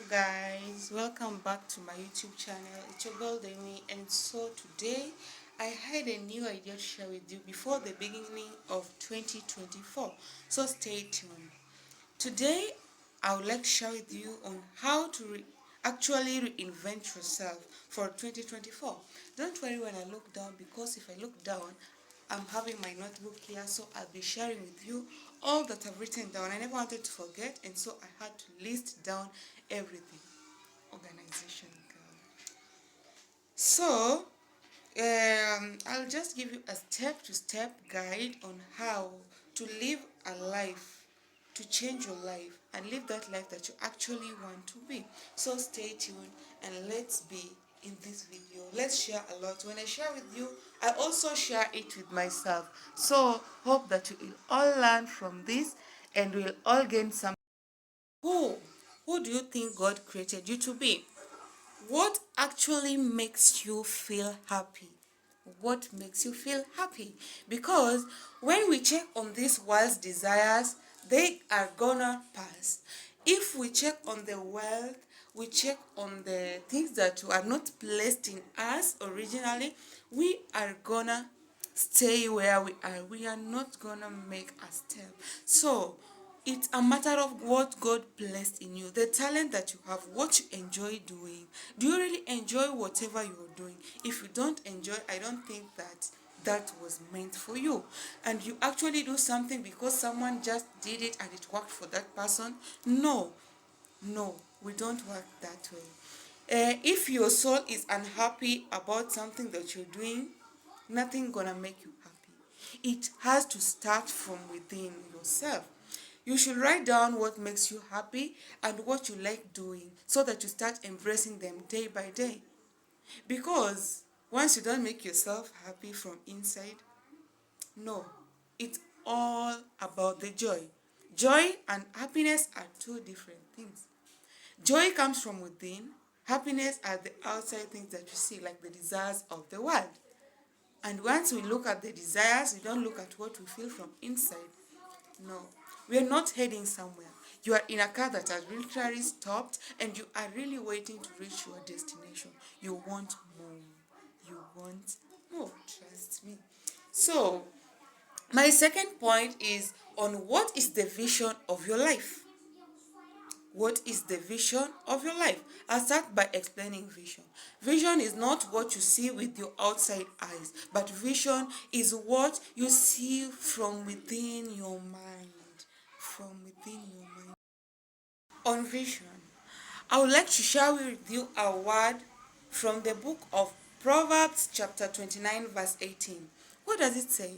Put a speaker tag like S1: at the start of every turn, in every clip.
S1: Guys, welcome back to my YouTube channel. It's your girl Demi, and so today I had a new idea to share with you before the beginning of 2024, so stay tuned. Today I would like to share with you on how to actually reinvent yourself for 2024. Don't worry when I look down, because if I look down I'm having my notebook here, so I'll be sharing with you all that I've written down. I never wanted to forget, and so I had to list down everything. Organization, girl. So, I'll just give you a step-to-step guide on how to live a life, to change your life, and live that life that you actually want to be. So stay tuned and let's be in this video. Let's share a lot. When I share with you, I also share it with myself. So hope that you will all learn from this and we'll all gain some. Who? Who do you think God created you to be? What actually makes you feel happy? What makes you feel happy? Because when we check on this world's desires, they are gonna pass. If we check on the world, we check on the things that are not placed in us originally, we are gonna stay where we are. We are not gonna make a step. So it's a matter of what God placed in you, the talent that you have, what you enjoy doing. Do you really enjoy whatever you're doing? If you don't enjoy, I don't think that was meant for you. And you actually do something because someone just did it and it worked for that person. No, no, we don't work that way. If your soul is unhappy about something that you're doing, nothing gonna make you happy. It has to start from within yourself. You should write down what makes you happy and what you like doing so that you start embracing them day by day. Because once you don't make yourself happy from inside, no, it's all about the joy. Joy and happiness are two different things. Joy comes from within. Happiness are the outside things that you see, like the desires of the world. And once we look at the desires, we don't look at what we feel from inside. No, we are not heading somewhere. You are in a car that has literally stopped and you are really waiting to reach your destination. You want more. You want more. Trust me. So, my second point is on what is the vision of your life. What is the vision of your life? I'll start by explaining vision. Vision is not what you see with your outside eyes, but vision is what you see from within your mind. From within your mind. On vision, I would like to share with you a word from the book of Proverbs, chapter 29, verse 18. What does it say?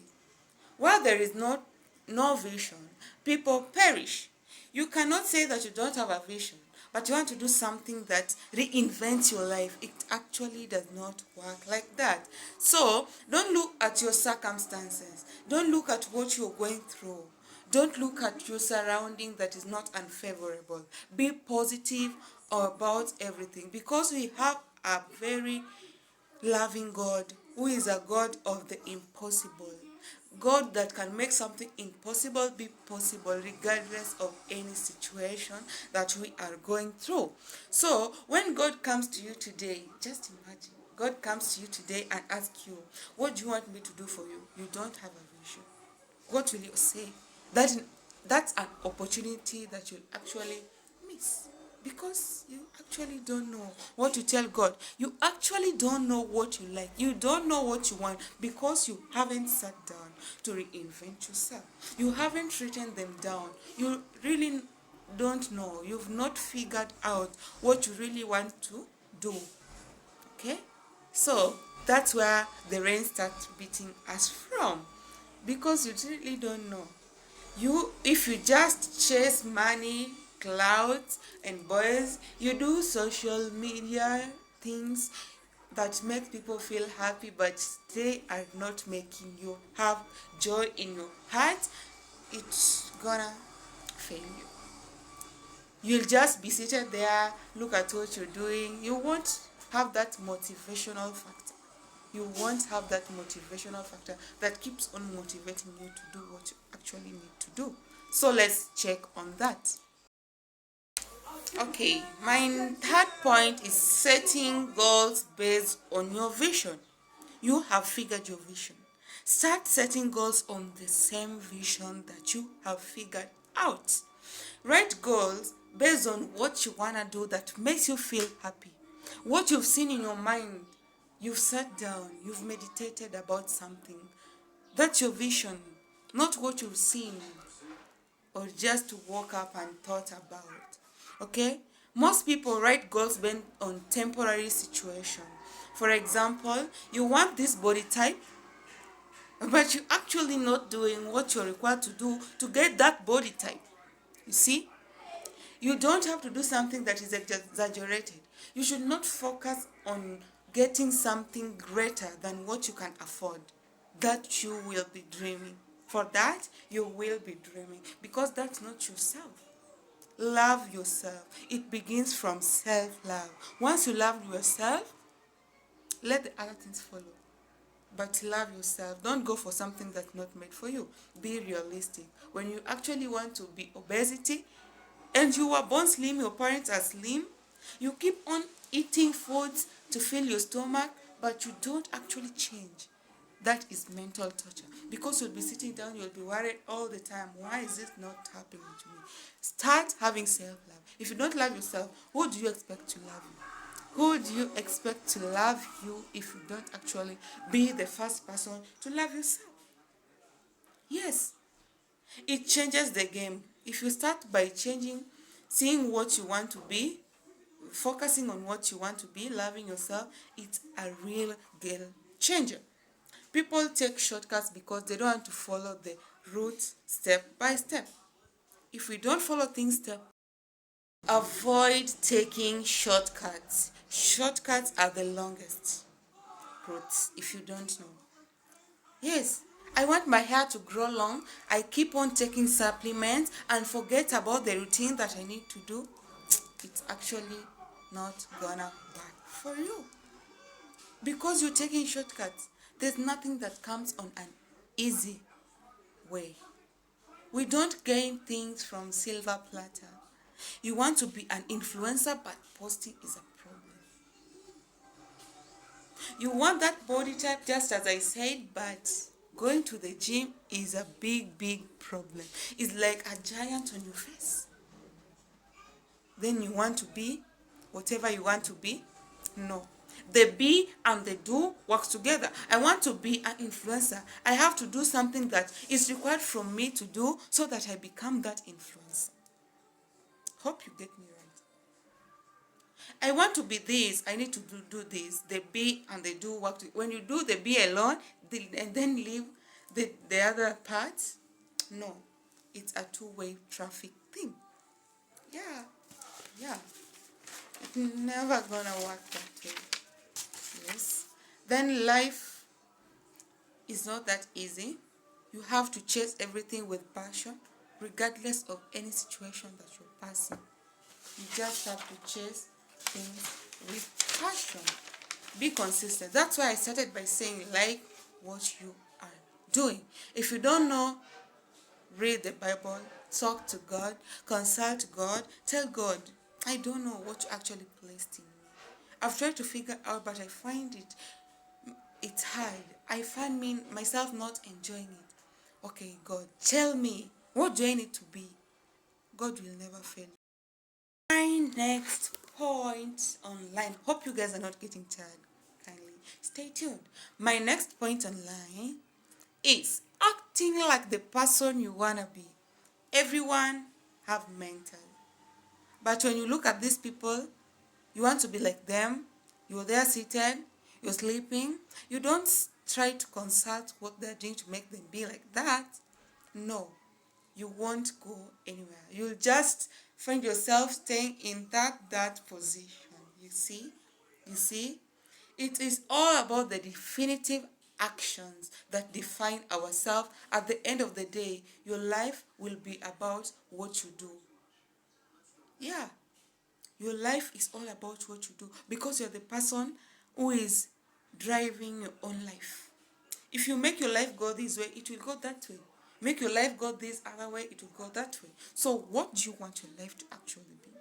S1: Where there is no vision, people perish. You cannot say that you don't have a vision, but you want to do something that reinvents your life. It actually does not work like that. So don't look at your circumstances. Don't look at what you're going through. Don't look at your surrounding that is not unfavorable. Be positive about everything, because we have a very loving God who is a God of the impossible. God that can make something impossible be possible regardless of any situation that we are going through. So when God comes to you today, just imagine, God comes to you today and asks you, what do you want me to do for you? You don't have a vision. What will you say? That, that's an opportunity that you'll actually miss, because you actually don't know what to tell God. You actually don't know what you like. You don't know what you want because you haven't sat down to reinvent yourself. You haven't written them down. You really don't know. You've not figured out what you really want to do. Okay? So that's where the rain starts beating us from, because you really don't know. If you just chase money, clouds, and boys, you do social media things that make people feel happy, but they are not making you have joy in your heart, it's gonna fail you. You'll just be seated there, look at what you're doing. You won't have that motivational factor. You won't have that motivational factor that keeps on motivating you to do what you actually need to do. So let's check on that. Okay, my third point is setting goals based on your vision. You have figured your vision. Start setting goals on the same vision that you have figured out. Write goals based on what you want to do that makes you feel happy. What you've seen in your mind, you've sat down, you've meditated about something. That's your vision, not what you've seen or just woke up and thought about. Okay? Most people write goals based on temporary situation. For example, you want this body type, but you're actually not doing what you're required to do to get that body type. You see? You don't have to do something that is exaggerated. You should not focus on getting something greater than what you can afford. That you will be dreaming. For that, you will be dreaming because that's not yourself. Love yourself. It begins from self-love. Once you love yourself, let the other things follow. But love yourself. Don't go for something that's not made for you. Be realistic. When you actually want to be obesity, and you were born slim, your parents are slim, you keep on eating foods to fill your stomach, but you don't actually change. That is mental torture. Because you'll be sitting down, you'll be worried all the time. Why is this not happening to me? Start having self-love. If you don't love yourself, who do you expect to love you? Who do you expect to love you if you don't actually be the first person to love yourself? Yes, it changes the game. If you start by changing, seeing what you want to be, focusing on what you want to be, loving yourself, it's a real game changer. People take shortcuts because they don't want to follow the route step by step. If we don't follow things step, avoid taking shortcuts. Shortcuts are the longest routes if you don't know. Yes, I want my hair to grow long. I keep on taking supplements and forget about the routine that I need to do. It's actually not gonna work for you because you're taking shortcuts. There's nothing that comes on an easy way. We don't gain things from silver platter. You want to be an influencer, but posting is a problem. You want that body type, just as I said, but going to the gym is a big, big problem. It's like a giant on your face. Then you want to be whatever you want to be? No. The be and the do works together. I want to be an influencer. I have to do something that is required from me to do so that I become that influencer. Hope you get me right. I want to be this. I need to do this. The be and the do work. When you do the be alone and then leave the other parts, no. It's a two-way traffic thing. Yeah. Yeah. It's never gonna work that way. Yes. Then life is not that easy. You have to chase everything with passion, regardless of any situation that you're passing. You just have to chase things with passion. Be consistent. That's why I started by saying like what you are doing. If you don't know, read the Bible, talk to God, consult God, tell God, I don't know what you actually placed in me. I've tried to figure out, but I find it's hard. I find myself not enjoying it. Okay, God, tell me, what do I need to be? God will never fail. My next point online. Hope you guys are not getting tired. Kindly stay tuned. My next point online is acting like the person you wanna be. Everyone have mentors. But when you look at these people, you want to be like them. You're there seated, you're sleeping. You don't try to consult what they're doing to make them be like that. No, you won't go anywhere. You'll just find yourself staying in that position. You see? You see? It is all about the definitive actions that define ourselves. At the end of the day, your life will be about what you do. Yeah. Your life is all about what you do because you're the person who is driving your own life. If you make your life go this way, it will go that way. Make your life go this other way, it will go that way. So what do you want your life to actually be?